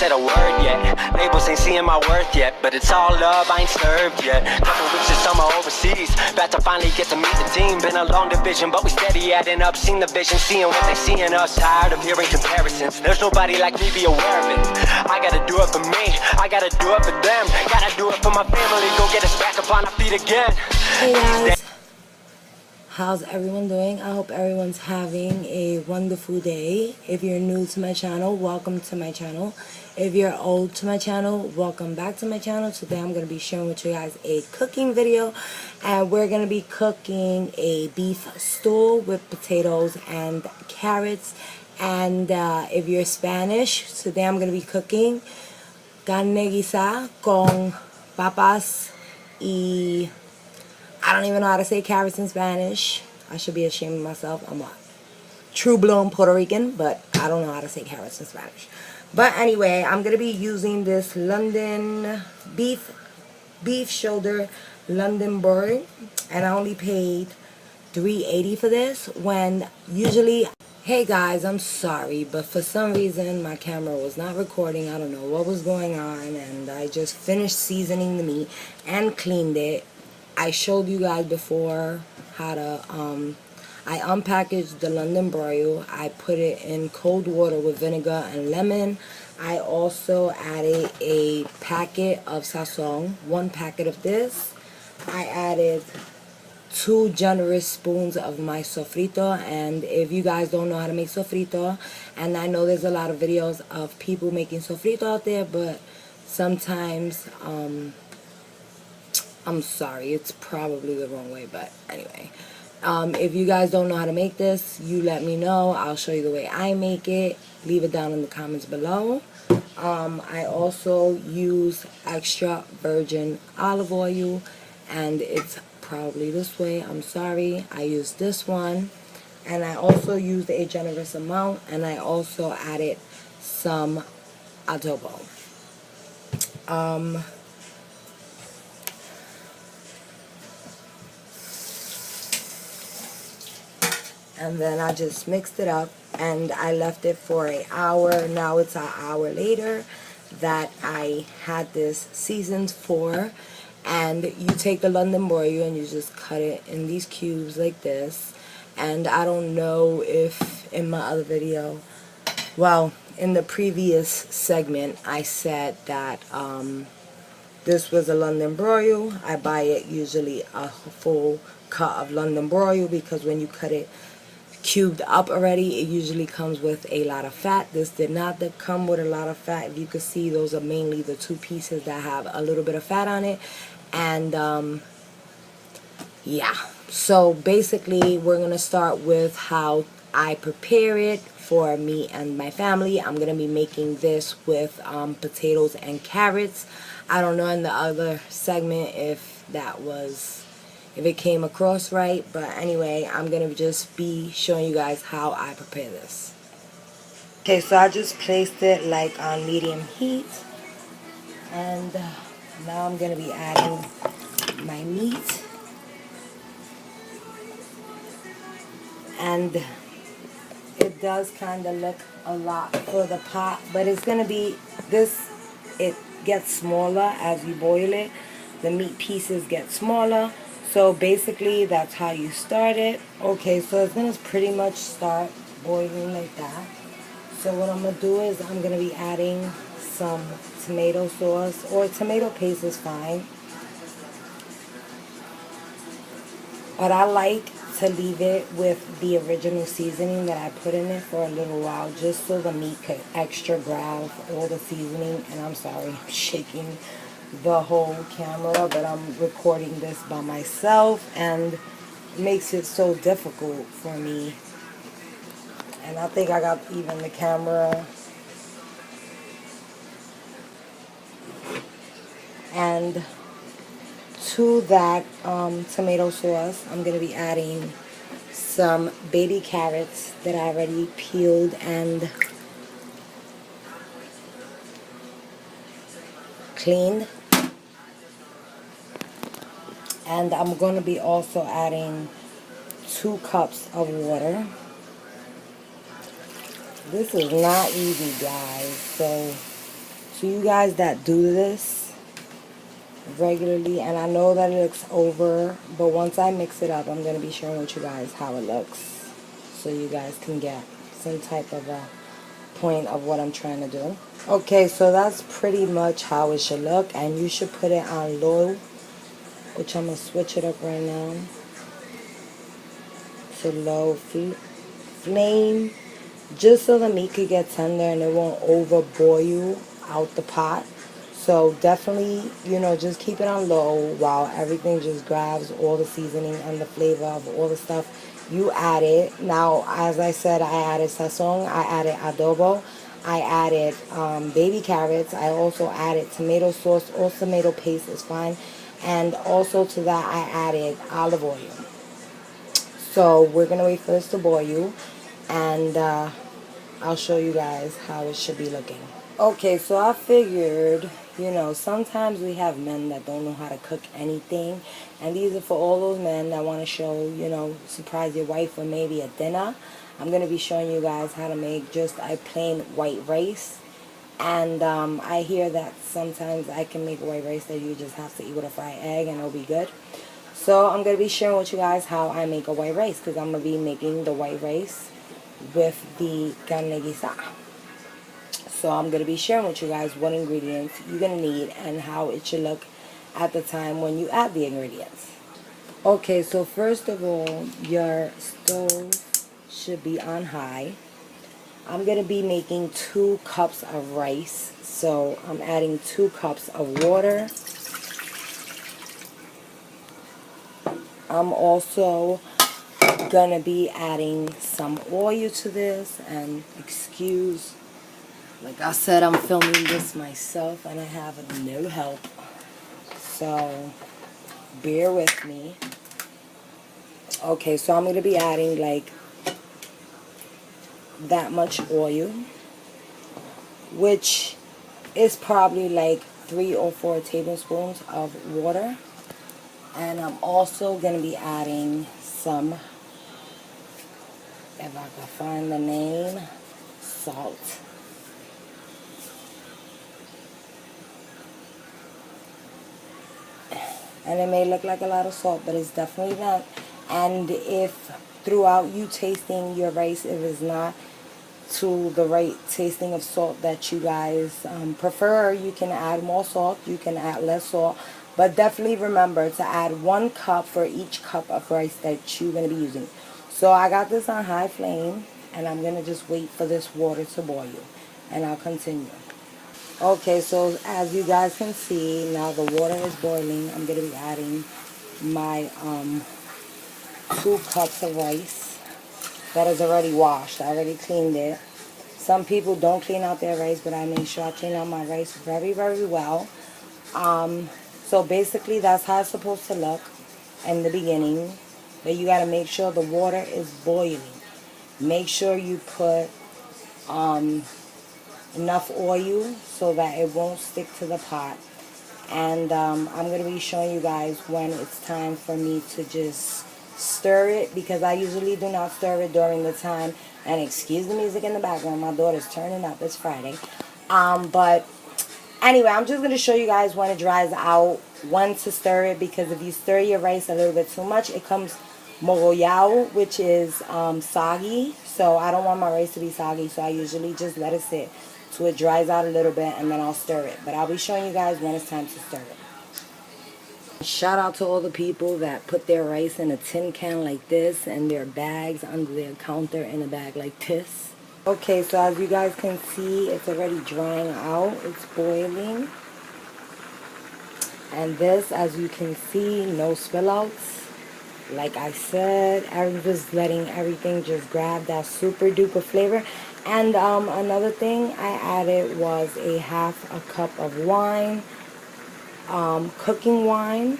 said a word yet. Labels ain't seeing my worth yet, but it's all love, I ain't served yet. Couple weeks this summer overseas, about to finally get to meet the team. Been a long division, but we steady adding up. Seen the vision, seeing what they see in us. Tired of hearing comparisons. There's nobody like me, be aware of it. I gotta do it for me, I gotta do it for them. Gotta do it for my family, go get us back up on our feet again. Hey guys, how's everyone doing? I hope everyone's having a wonderful day. If you're new to my channel, welcome to my channel. If you're old to my channel, welcome back to my channel. Today I'm going to be sharing with you guys a cooking video, and we're going to be cooking a beef stew with potatoes and carrots. And if you're Spanish, today I'm going to be cooking carne guisada con papas y I don't even know how to say carrots in Spanish. I should be ashamed of myself. I'm a true-blown Puerto Rican, but I don't know how to say carrots in Spanish. But anyway, I'm going to be using this London beef shoulder London bird. And I only paid $3.80 for this, when usually... Hey guys, I'm sorry, but for some reason my camera was not recording. I don't know what was going on, and I just finished seasoning the meat and cleaned it. I showed you guys before how to, I unpackaged the London broil. I put it in cold water with vinegar and lemon. I also added a packet of sazon, 1 packet of this. I added 2 generous spoons of my sofrito. And if you guys don't know how to make sofrito, and I know there's a lot of videos of people making sofrito out there, but sometimes, I'm sorry, it's probably the wrong way, but anyway. If you guys don't know how to make this, you let me know. I'll show you the way I make it. Leave it down in the comments below. I also use extra virgin olive oil, and it's probably this way. I'm sorry. I used this one. And I also used a generous amount, and I also added some adobo. And then I just mixed it up, and I left it for an hour. Now it's an hour later that I had this seasoned for. And you take the London broil and you just cut it in these cubes like this. And I don't know if in my other video, well, in the previous segment, I said that this was a London broil. I buy it usually a full cut of London broil, because when you cut it cubed up already, it usually comes with a lot of fat. This did not come with a lot of fat. If you can see, those are mainly the 2 pieces that have a little bit of fat on it. And yeah, so basically we're gonna start with how I prepare it for me and my family. I'm gonna be making this with potatoes and carrots. I don't know in the other segment if it came across right, but anyway, I'm gonna just be showing you guys how I prepare this. Okay, so I just placed it like on medium heat, and now I'm gonna be adding my meat. And it does kind of look a lot for the pot, but it's gonna be this, it gets smaller as you boil it. The meat pieces get smaller. So basically that's how you start it. Okay, so it's gonna pretty much start boiling like that. So what I'm gonna do is I'm gonna be adding some tomato sauce, or tomato paste is fine. But I like to leave it with the original seasoning that I put in it for a little while, just so the meat could extra grab all the seasoning. And I'm sorry, I'm shaking the whole camera, but I'm recording this by myself, and it makes it so difficult for me. And I think I got even the camera. And to that tomato sauce, I'm going to be adding some baby carrots that I already peeled and cleaned. And I'm going to be also adding 2 cups of water. This is not easy, guys, so to you guys that do this regularly, and I know that it looks over, but once I mix it up, I'm going to be sharing with you guys how it looks, so you guys can get some type of a point of what I'm trying to do. Okay, so that's pretty much how it should look, and you should put it on low, which I'm going to switch it up right now to low flame, just so the meat could get tender and it won't overboil out the pot. So definitely, you know, just keep it on low while everything just grabs all the seasoning and the flavor of all the stuff you added. Now, as I said, I added sazon, I added adobo, I added baby carrots, I also added tomato sauce or tomato paste is fine, and also to that I added olive oil. So we're going to wait for this to boil, and I'll show you guys how it should be looking. Okay, so I figured, you know, sometimes we have men that don't know how to cook anything, and these are for all those men that want to show, you know, surprise your wife or maybe a dinner. I'm going to be showing you guys how to make just a plain white rice, and I hear that sometimes I can make white rice that you just have to eat with a fried egg and it'll be good. So I'm going to be sharing with you guys how I make a white rice, because I'm going to be making the white rice with the carne guisada. So I'm going to be sharing with you guys what ingredients you're going to need and how it should look at the time when you add the ingredients. Okay, so first of all, your stove should be on high. I'm going to be making 2 cups of rice. So I'm adding 2 cups of water. I'm also going to be adding some oil to this, and excuse, like I said, I'm filming this myself and I have no help, so bear with me. Okay, so I'm going to be adding like that much oil, which is probably like 3 or 4 tablespoons of water. And I'm also going to be adding some, if I can find the name, salt. And it may look like a lot of salt, but it's definitely not. And if throughout you tasting your rice, if it's not to the right tasting of salt that you guys prefer, you can add more salt, you can add less salt. But definitely remember to add 1 cup for each cup of rice that you're going to be using. So I got this on high flame, and I'm going to just wait for this water to boil, and I'll continue. Okay, so as you guys can see, now the water is boiling. I'm going to be adding my 2 cups of rice that is already washed. I already cleaned it. Some people don't clean out their rice, but I make sure I clean out my rice very, very well. So basically that's how it's supposed to look in the beginning. But you got to make sure the water is boiling. Make sure you put enough oil so that it won't stick to the pot. And I'm going to be showing you guys when it's time for me to just stir it, because I usually do not stir it during the time. And excuse the music in the background, my daughter's turning up, it's Friday. But anyway, I'm just going to show you guys when it dries out, when to stir it, because if you stir your rice a little bit too much, it comes mogollao, which is soggy. So I don't want my rice to be soggy, so I usually just let it sit so it dries out a little bit, and then I'll stir it. But I'll be showing you guys when it's time to stir it. Shout out to all the people that put their rice in a tin can like this and their bags under their counter in a bag like this. Okay, so as you guys can see, it's already drying out. It's boiling. And this, as you can see, no spillouts. Like I said, I'm just letting everything just grab that super duper flavor. And another thing I added was a 1/2 cup of wine, cooking wine.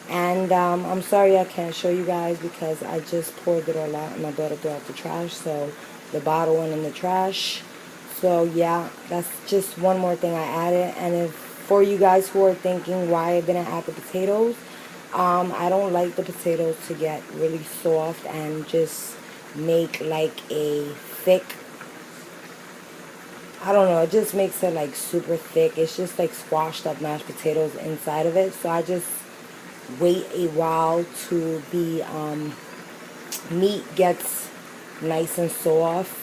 And I'm sorry I can't show you guys because I just poured it all out and my daughter threw out the trash, so the bottle went in the trash. So yeah, that's just one more thing I added. And if for you guys who are thinking why I didn't add the potatoes, I don't like the potatoes to get really soft and just make like a thick I don't know, it just makes it like super thick. It's just like squashed up mashed potatoes inside of it. So I just wait a while to the meat gets nice and soft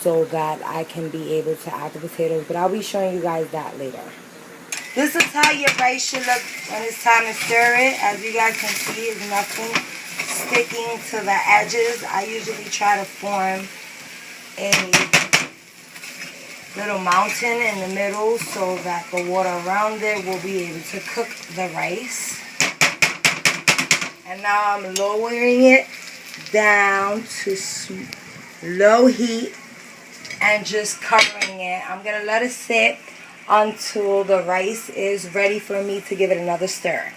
so that I can be able to add the potatoes. But I'll be showing you guys that later. This is how your rice should look when it's time to stir it. As you guys can see, it's nothing sticking to the edges. I usually try to form a little mountain in the middle so that the water around it will be able to cook the rice. And now I'm lowering it down to low heat and just covering it. I'm going to let it sit until the rice is ready for me to give it another stir.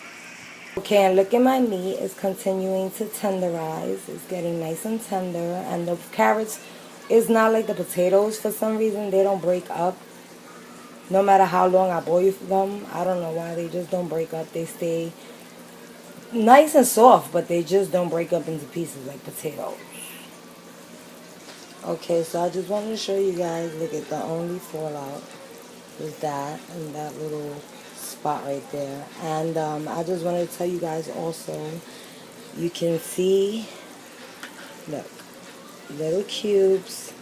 Okay, and look at my meat. It's continuing to tenderize. It's getting nice and tender. And the carrots is not like the potatoes. For some reason, they don't break up. No matter how long I boil them, I don't know why. They just don't break up. They stay nice and soft, but they just don't break up into pieces like potatoes. Okay, so I just wanted to show you guys, look at the only fallout is that and that little spot right there. And I just wanted to tell you guys also, you can see, look, little cubes.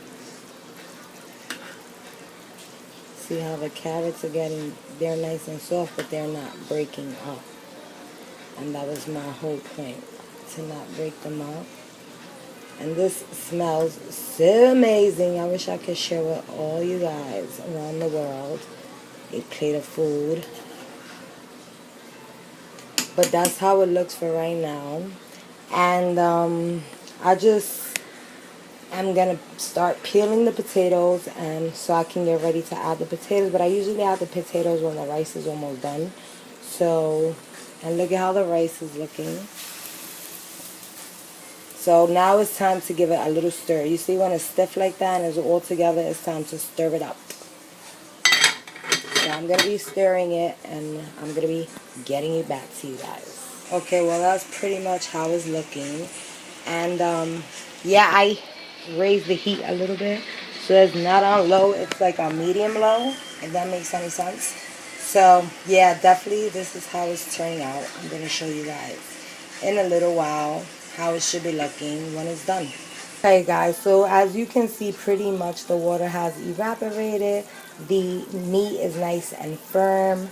See how the carrots are getting, they're nice and soft, but they're not breaking up. And that was my whole point, to not break them up. And this smells so amazing. I wish I could share with all you guys around the world a plate of food. But that's how it looks for right now. And I just am going to start peeling the potatoes and so I can get ready to add the potatoes. But I usually add the potatoes when the rice is almost done. So, and look at how the rice is looking. So now it's time to give it a little stir. You see when it's stiff like that and it's all together, it's time to stir it up. So I'm going to be stirring it and I'm going to be getting it back to you guys. Okay, well that's pretty much how it's looking. And yeah, I raised the heat a little bit. So it's not on low, it's like on medium low, if that makes any sense. So yeah, definitely this is how it's turning out. I'm going to show you guys in a little while how it should be looking when it's done. Okay guys, so as you can see, pretty much the water has evaporated. The meat is nice and firm.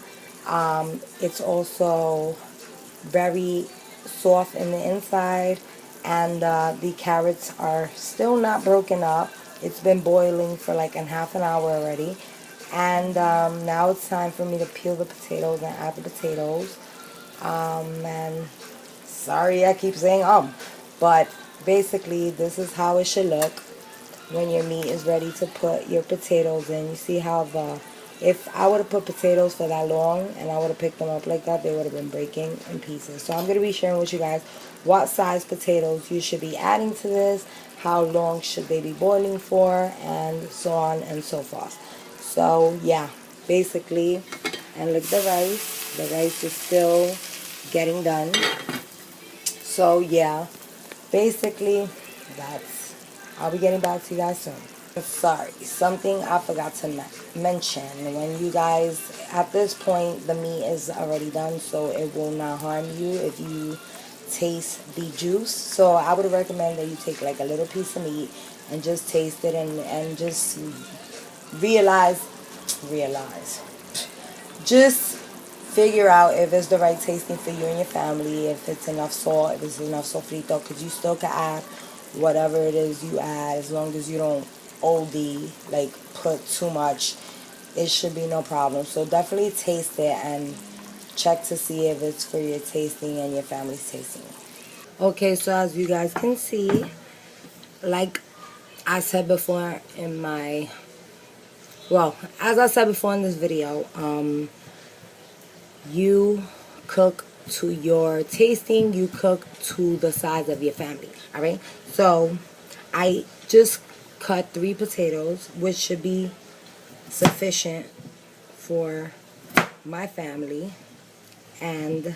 It's also very soft in the inside, and the carrots are still not broken up. It's been boiling for like a half an hour already. And now it's time for me to peel the potatoes and add the potatoes. And sorry I keep saying but basically this is how it should look when your meat is ready to put your potatoes in. You see how if I would have put potatoes for that long and I would have picked them up like that, they would have been breaking in pieces. So I'm going to be sharing with you guys what size potatoes you should be adding to this, how long should they be boiling for, and so on and so forth. So yeah, basically, and look at the rice. The rice is still getting done. So yeah, basically I'll be getting back to you guys soon. Sorry, something I forgot to mention. When you guys, at this point, the meat is already done, so it will not harm you if you taste the juice. So I would recommend that you take like a little piece of meat and just taste it and just just figure out if it's the right tasting for you and your family, if it's enough salt, if it's enough sofrito, because you still can add whatever it is you add, as long as you don't OD, like put too much, it should be no problem. So definitely taste it and check to see if it's for your tasting and your family's tasting. Okay, so as you guys can see, like I said before in my, well, as I said before in this video, you cook to your tasting, you cook to the size of your family, alright? So I just cut 3 potatoes, which should be sufficient for my family, and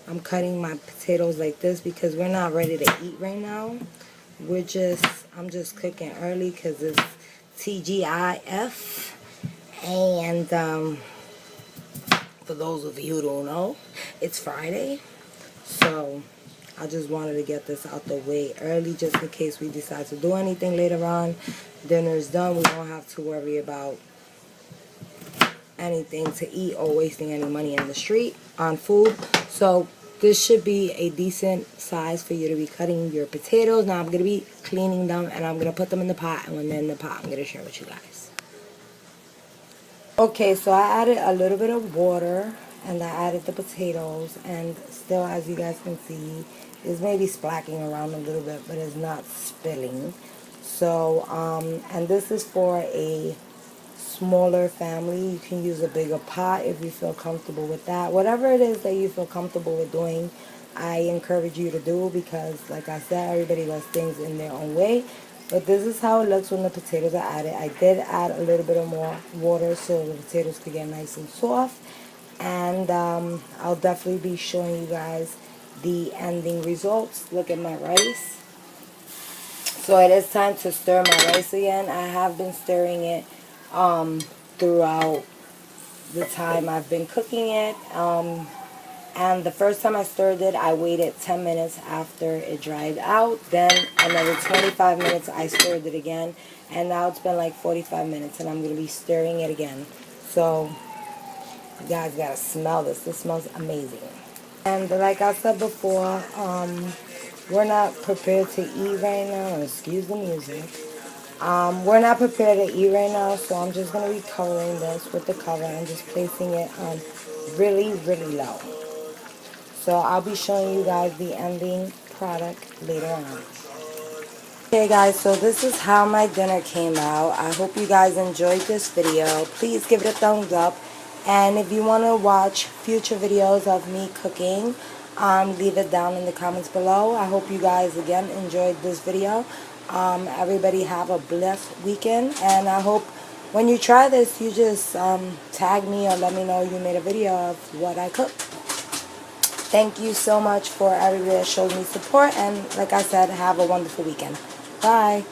I'm cutting my potatoes like this because we're not ready to eat right now. I'm just cooking early because it's TGIF. And for those of you who don't know, it's Friday. So I just wanted to get this out the way early just in case we decide to do anything later on. Dinner is done. We don't have to worry about anything to eat or wasting any money in the street on food. So this should be a decent size for you to be cutting your potatoes. Now I'm going to be cleaning them and I'm going to put them in the pot. And when they're in the pot, I'm going to share with you guys. Okay, so I added a little bit of water and I added the potatoes. And still, as you guys can see, it's maybe splacking around a little bit, but it's not spilling. So, and this is for a smaller family. You can use a bigger pot if you feel comfortable with that. Whatever it is that you feel comfortable with doing, I encourage you to do, because like I said, everybody does things in their own way. But this is how it looks when the potatoes are added. I did add a little bit of more water so the potatoes could get nice and soft. And I'll definitely be showing you guys the ending results. Look at my rice. So it is time to stir my rice again. I have been stirring it throughout the time I've been cooking it. And the first time I stirred it, I waited 10 minutes after it dried out. Then another 25 minutes, I stirred it again. And now it's been like 45 minutes, and I'm going to be stirring it again. So you guys got to smell this. This smells amazing. And like I said before, we're not prepared to eat right now. Excuse the music. We're not prepared to eat right now, so I'm just going to be covering this with the cover and just placing it on really, really low. So I'll be showing you guys the ending product later on. Okay guys, so this is how my dinner came out. I hope you guys enjoyed this video. Please give it a thumbs up. And if you want to watch future videos of me cooking, leave it down in the comments below. I hope you guys again enjoyed this video. Everybody have a blessed weekend, and I hope when you try this, you just tag me or let me know you made a video of what I cooked. Thank you so much for everybody that showed me support, and like I said, have a wonderful weekend. Bye.